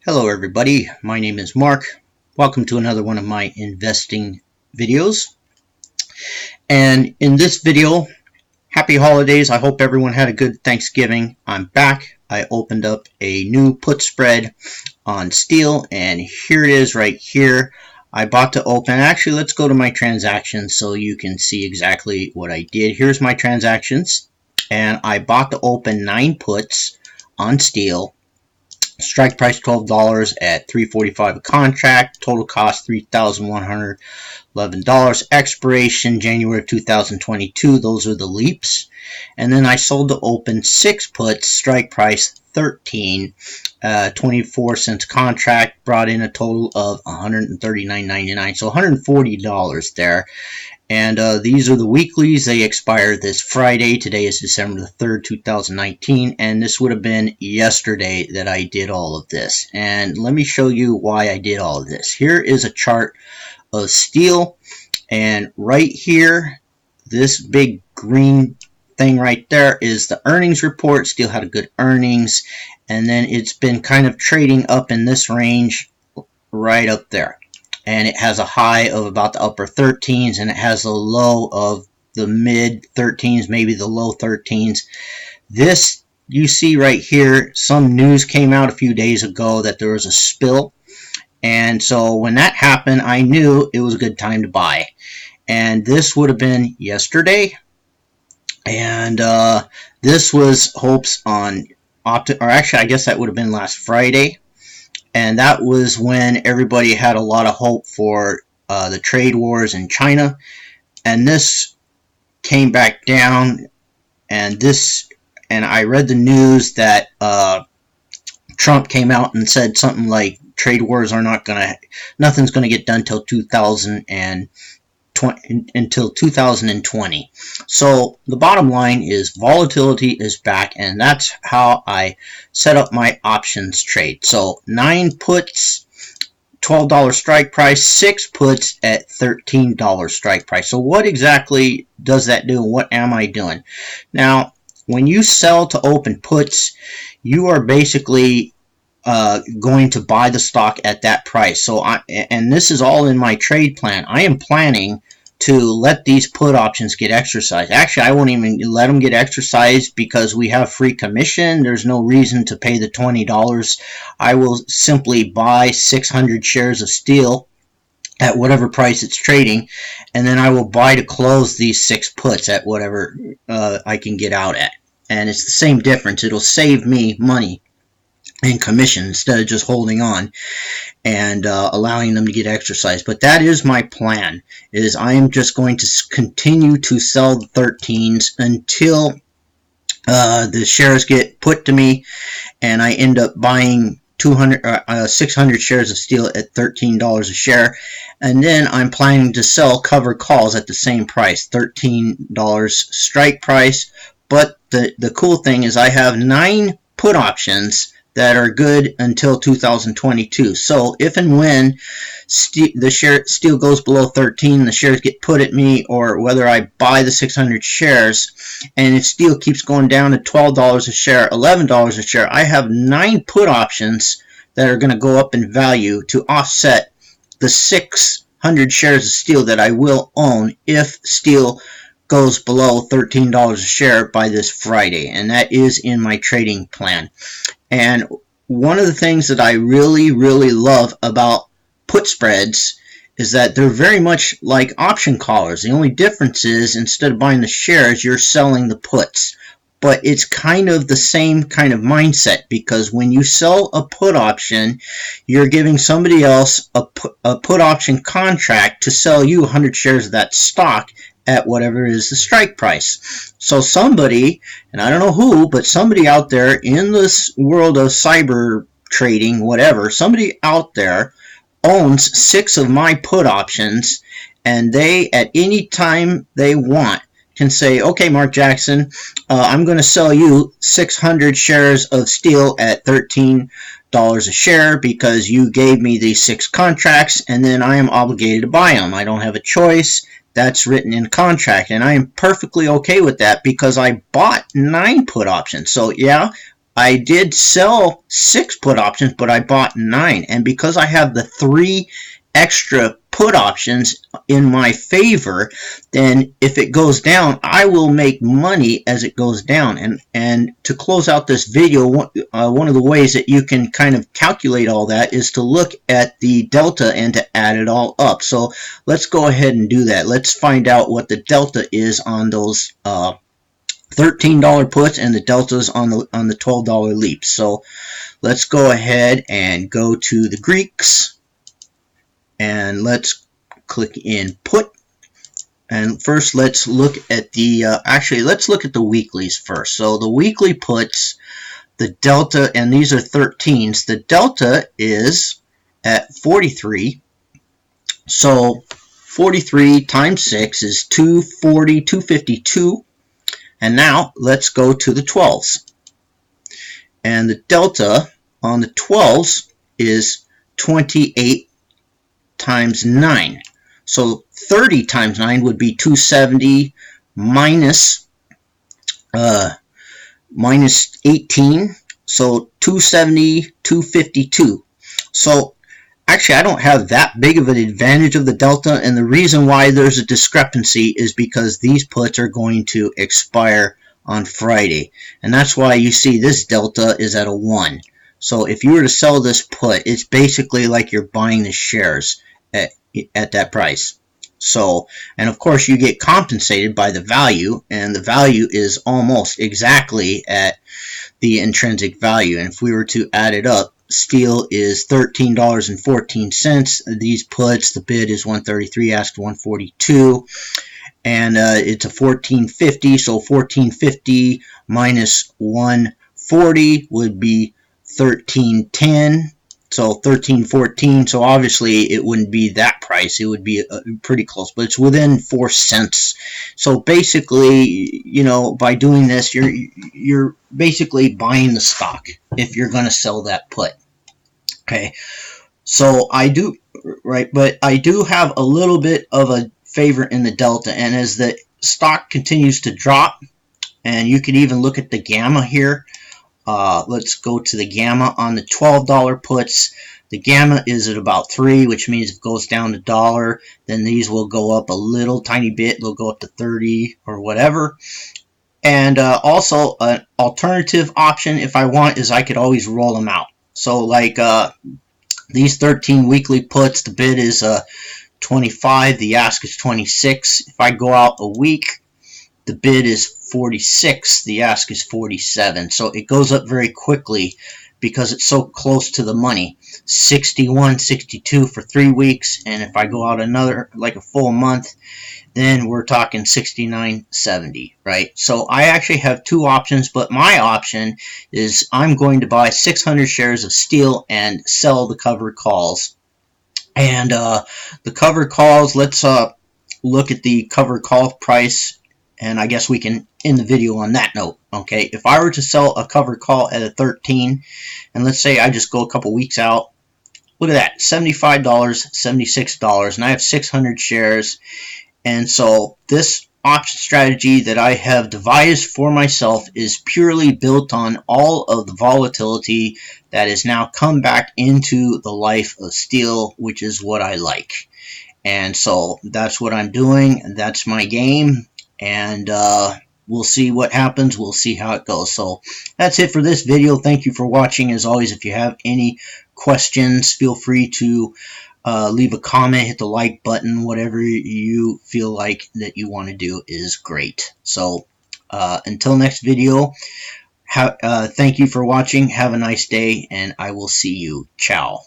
Hello everybody, my name is Mark. Welcome to another one of my investing videos. And in this video, happy holidays. I hope everyone had a good Thanksgiving. I'm back. I opened up a new put spread on steel and here it is right here. I bought to open. Actually, let's go to my transactions so you can see exactly what I did. Here's my transactions and I bought to open 9 puts on steel. Strike price $12 at $3.45 a contract. Total cost $3,111. Expiration January of 2022. Those are the leaps. And then I sold to open 6 puts. Strike price $13, 24 cents contract. Brought in a total of $139.99. So $140 there. And these are the weeklies. They expire this Friday. Today is December the 3rd, 2019. And this would have been yesterday that I did all of this. And let me show you why I did all of this. Here is a chart of steel. And right here, this big green thing right there is the earnings report. Steel had a good earnings. And then it's been kind of trading up in this range right up there. And it has a high of about the upper 13s and it has a low of the mid 13s, maybe the low 13s. This you see right here, some news came out a few days ago that there was a spill, and so when that happened I knew it was a good time to buy. And this would have been yesterday, and this was hopes on or actually I guess that would have been last Friday. And that was when everybody had a lot of hope for the trade wars in China. And this came back down. And I read the news that Trump came out and said something like trade wars are nothing's gonna get done till 2020. So the bottom line is volatility is back, and that's how I set up my options trade. So 9 puts, $12 strike price, 6 puts at $13 strike price. So what exactly does that do? What am I doing? Now, when you sell to open puts, you are basically going to buy the stock at that price. So and this is all in my trade plan. I am planning to let these put options get exercised. Actually, I won't even let them get exercised because we have free commission. There's no reason to pay the $20. I will simply buy 600 shares of steel at whatever price it's trading, and then I will buy to close these 6 puts at whatever I can get out at. And it's the same difference. It'll save me money in commission instead of just holding on and allowing them to get exercised. But that is my plan, is I am just going to continue to sell the 13s until the shares get put to me and I end up buying 600 shares of steel at $13 a share. And then I'm planning to sell covered calls at the same price, $13 strike price. But the cool thing is I have 9 put options that are good until 2022. So if and when steel goes below 13, the shares get put at me, or whether I buy the 600 shares and if steel keeps going down to $12 a share, $11 a share, I have 9 put options that are going to go up in value to offset the 600 shares of steel that I will own if steel goes below $13 a share by this Friday. And that is in my trading plan. And one of the things that I really, really love about put spreads is that they're very much like option collars. The only difference is instead of buying the shares, you're selling the puts. But it's kind of the same kind of mindset, because when you sell a put option, you're giving somebody else a put option contract to sell you 100 shares of that stock at whatever is the strike price. So somebody, and I don't know who, but somebody out there in this world of cyber trading, whatever, somebody out there owns 6 of my put options, and they, at any time they want, can say, okay, Mark Jackson, I'm going to sell you 600 shares of steel at $13 a share because you gave me these 6 contracts, and then I am obligated to buy them. I don't have a choice. That's written in contract, and I am perfectly okay with that because I bought 9 put options. So yeah, I did sell 6 put options, but I bought 9. And because I have the 3 extra put options in my favor, then if it goes down, I will make money as it goes down. And to close out this video, one of the ways that you can kind of calculate all that is to look at the delta and to add it all up. So let's go ahead and do that. Let's find out what the delta is on those $13 puts and the deltas on the $12 leaps. So let's go ahead and go to the Greeks. And let's click in put. And first let's look at the, actually let's look at the weeklies first. So the weekly puts, the delta, and these are 13s. The delta is at 43. So 43 times 6 is 240, 252. And now let's go to the 12s. And the delta on the 12s is 28 times 9. So 30 times 9 would be 270 minus 18. So 270, 252. So actually I don't have that big of an advantage of the delta, and the reason why there's a discrepancy is because these puts are going to expire on Friday. And that's why you see this delta is at a 1. So if you were to sell this put, it's basically like you're buying the shares at that price. So, and of course you get compensated by the value, and the value is almost exactly at the intrinsic value. And if we were to add it up, steel is $13.14. These puts, the bid is 133, asked 142, and it's a 1450. So 1450 minus 140 would be 1310. So 13.14. So obviously it wouldn't be that price. It would be pretty close, but it's within 4 cents. So basically, you know, by doing this, you're basically buying the stock if you're going to sell that put. Okay. So I do, right, but I do have a little bit of a favor in the delta, and as the stock continues to drop, and you can even look at the gamma here. Let's go to the gamma on the $12 puts. The gamma is at about 3, which means if it goes down to $1, then these will go up a little tiny bit. They'll go up to 30 or whatever. And also an alternative option, if I want, is I could always roll them out. So like these 13 weekly puts, the bid is 25, the ask is 26. If I go out a week, the bid is 46, the ask is 47. So it goes up very quickly because it's so close to the money. 61, 62 for 3 weeks, and if I go out another, like a full month, then we're talking 69, 70, right? So I actually have 2 options, but my option is I'm going to buy 600 shares of steel and sell the covered calls. And the covered calls, let's look at the covered call price, and I guess we can end the video on that note. Okay, if I were to sell a covered call at a 13, and let's say I just go a couple weeks out, look at that, $75, $76, and I have 600 shares. And so this option strategy that I have devised for myself is purely built on all of the volatility that has now come back into the life of steel, which is what I like. And so that's what I'm doing. That's my game. And we'll see what happens. We'll see how it goes. So that's it for this video. Thank you for watching. As always, if you have any questions, feel free to leave a comment, hit the like button. Whatever you feel like that you want to do is great. So until next video, thank you for watching. Have a nice day, and I will see you. Ciao.